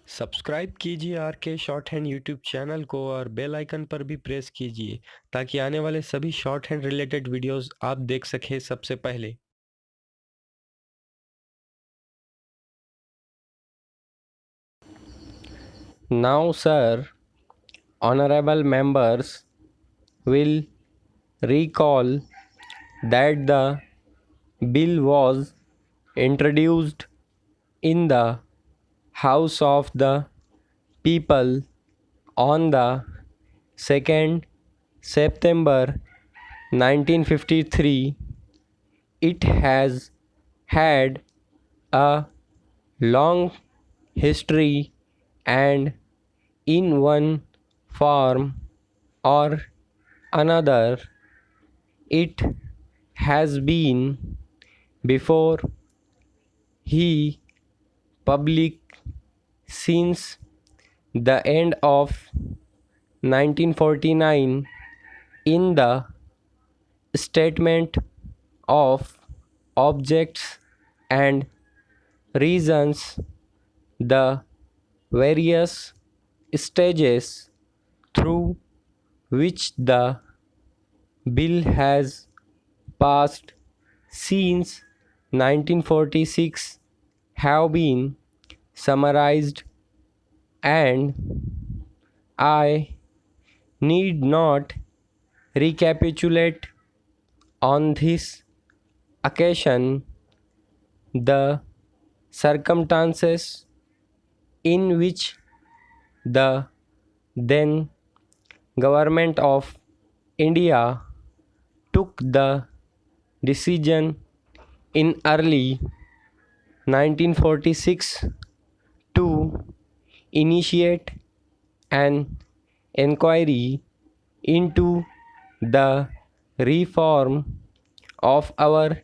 Subscribe कीजिए are के short hand YouTube channel को और बेल आइकन पर भी प्रेस कीजिए ताकि आने वाले सभी शॉर्ट हैंड रिलेटेड वीडियोस आप देख सकें सबसे पहले। Now, sir, honorable members will recall that the bill was introduced in the House of the People on the 2nd September 1953. It has had a long history and in one form or another it has been before he public since the end of 1949 in the statement of objects and reasons. The various stages through which the bill has passed since 1946 have been summarized, and I need not recapitulate on this occasion the circumstances in which the then government of India took the decision in early 1946 to initiate an inquiry into the reform of our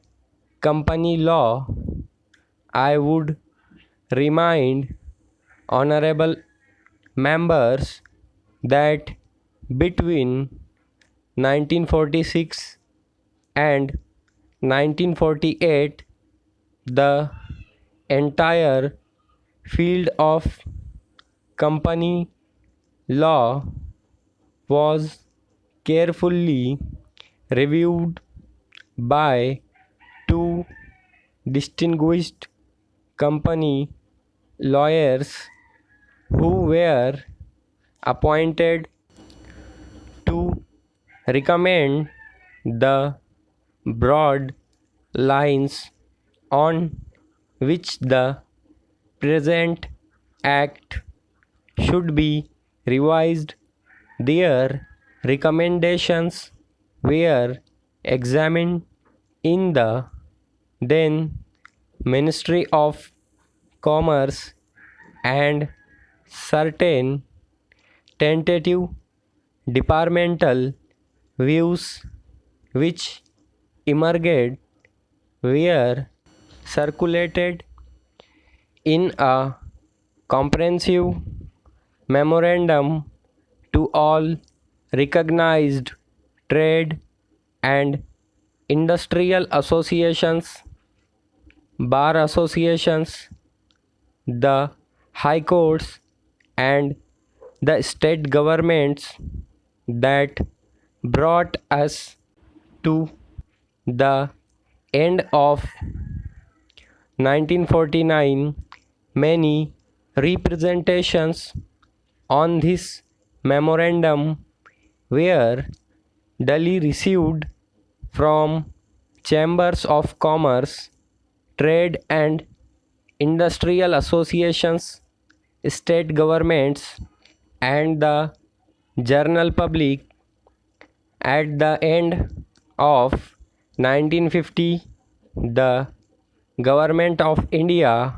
company law. I would remind honorable members that between 1946 and 1948 the entire field of company law was carefully reviewed by two distinguished company lawyers who were appointed to recommend the broad lines on which the present act should be revised. Their recommendations were examined in the then Ministry of Commerce, and certain tentative departmental views which emerged were circulated in a comprehensive memorandum to all recognized trade and industrial associations, bar associations, the high courts, and the state governments that brought us to the end of 1949. Many representations on this memorandum were duly received from chambers of commerce, trade and industrial associations, state governments, and the general public. At the end of 1950, the Government of India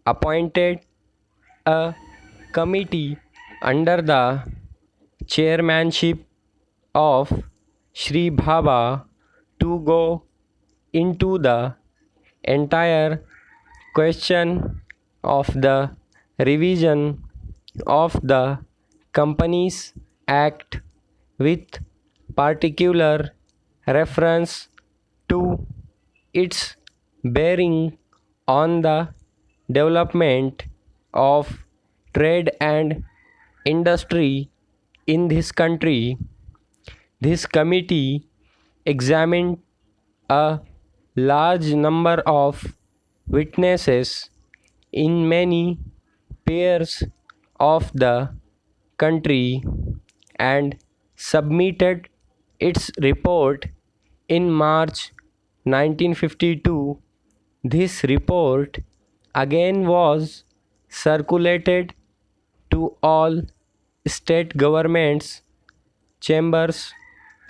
appointed a committee under the chairmanship of Shri Bhabha to go into the entire question of the revision of the Companies Act with particular reference to its bearing on the development of trade and industry in this country. This committee examined a large number of witnesses in many pairs of the country and submitted its report in March 1952. This report again was circulated to all state governments, chambers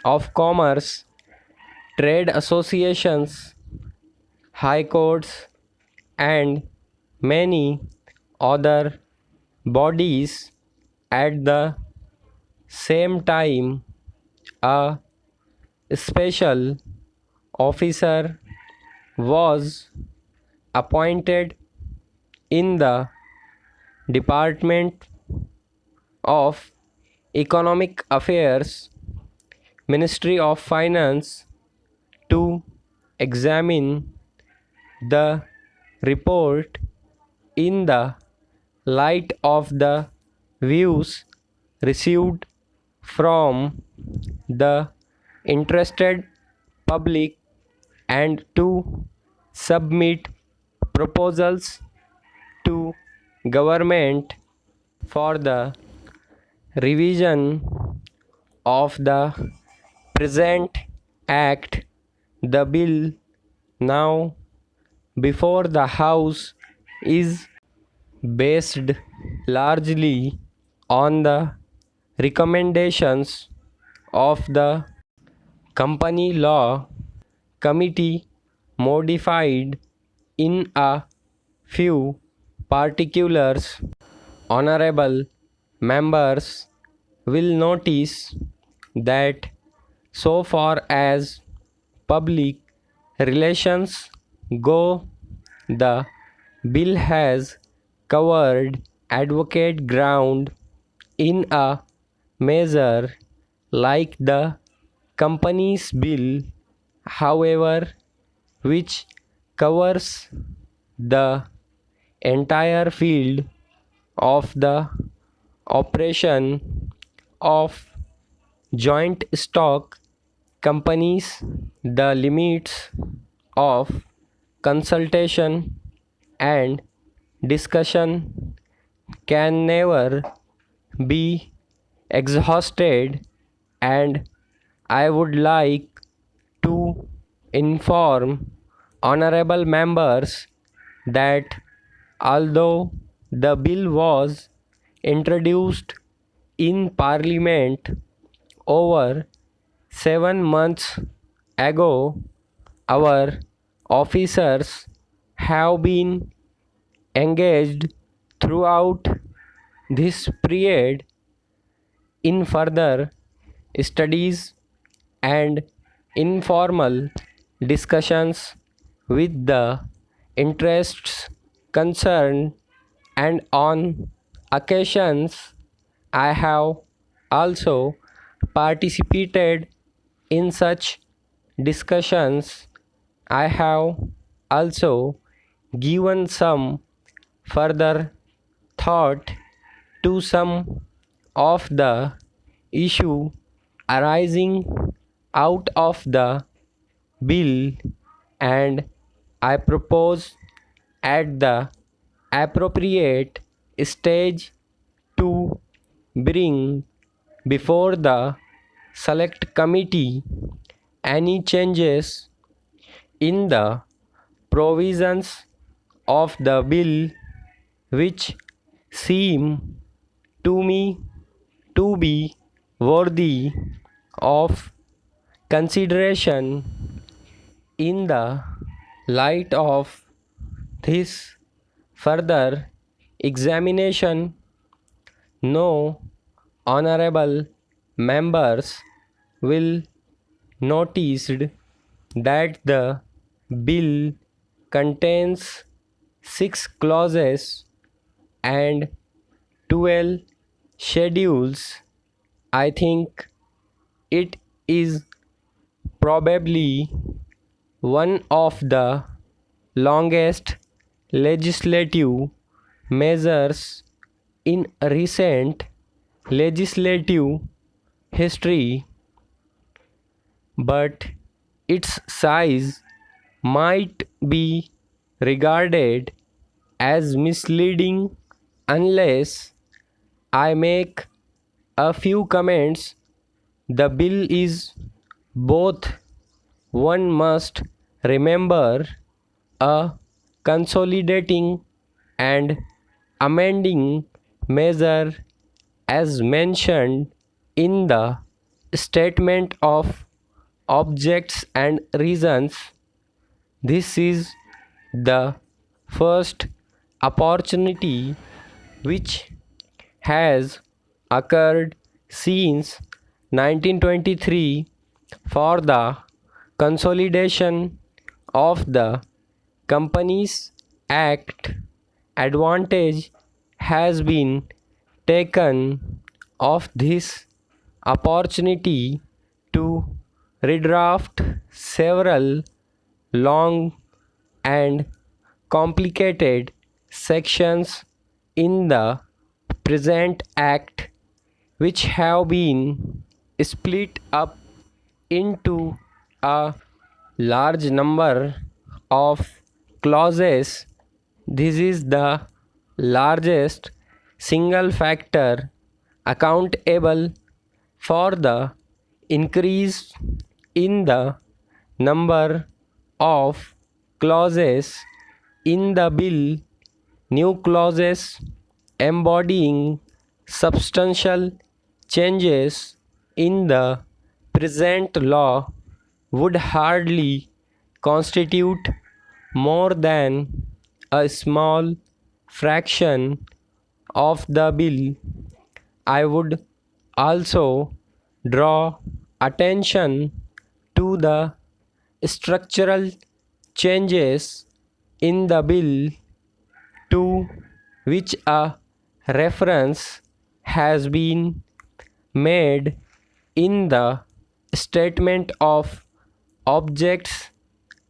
of commerce, trade associations, high courts, and many other bodies. At the same time, a special officer was appointed in the Department of Economic Affairs, Ministry of Finance, to examine the report in the light of the views received from the interested public and to submit proposals to government for the revision of the present act. The bill now before the House is based largely on the recommendations of the Company Law Committee, modified in a few particulars. Honorable members will notice that so far as public relations go, the bill has covered advocate ground in a measure like the Companies Bill, however, which covers the entire field of the operation of joint stock companies. The limits of consultation and discussion can never be exhausted, and I would like to inform honorable members that although the bill was introduced in Parliament over 7 months ago, our officers have been engaged throughout this period in further studies and informal discussions with the interests concerned, and on occasions I have also participated in such discussions. I have also given some further thought to some of the issue arising out of the bill, and I propose at the appropriate stage to bring before the select committee any changes in the provisions of the bill which seem to me to be worthy of consideration. In the light of this further examination, no honorable members will notice that the bill contains 6 clauses and 12 schedules. I think it is probably one of the longest legislative measures in recent legislative history, but its size might be regarded as misleading unless I make a few comments. The bill is both, one must remember, a consolidating and amending measure as mentioned in the statement of objects and reasons. This is the first opportunity which has occurred since 1923 for the consolidation of the Companies Act. Advantage has been taken of this opportunity to redraft several long and complicated sections in the present Act, which have been split up into a large number of clauses. This is the largest single factor accountable for the increase in the number of clauses in the bill. New clauses embodying substantial changes in the present law would hardly constitute more than a small fraction of the bill. I would also draw attention to the structural changes in the bill to which a reference has been made in the statement of objects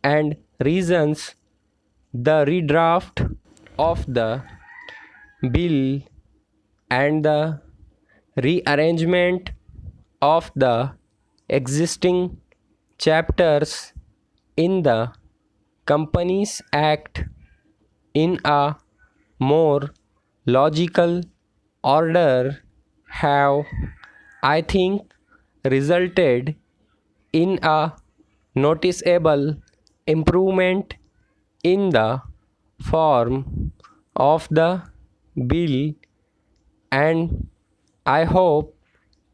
and reasons. The redraft of the bill and the rearrangement of the existing chapters in the Companies Act in a more logical order have, I think, resulted in a noticeable improvement in the form of the bill, and I hope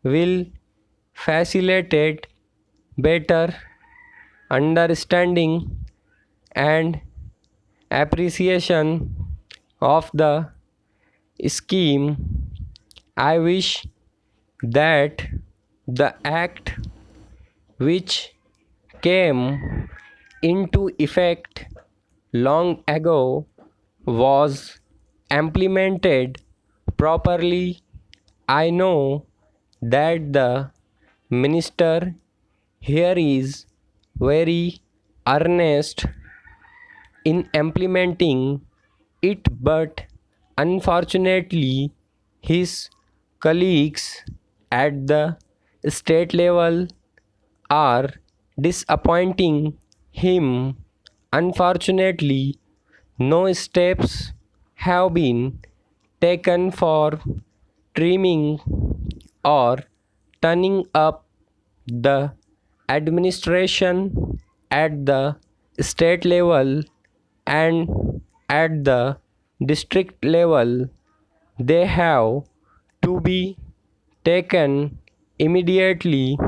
will facilitate better understanding and appreciation of the scheme. I wish that the act, which came into effect long ago, was implemented properly. I know that the minister here is very earnest in implementing it, but unfortunately his colleagues at the state level are disappointing him. Unfortunately, no steps have been taken for trimming or turning up the administration at the state level and at the district level. They have to be taken immediately.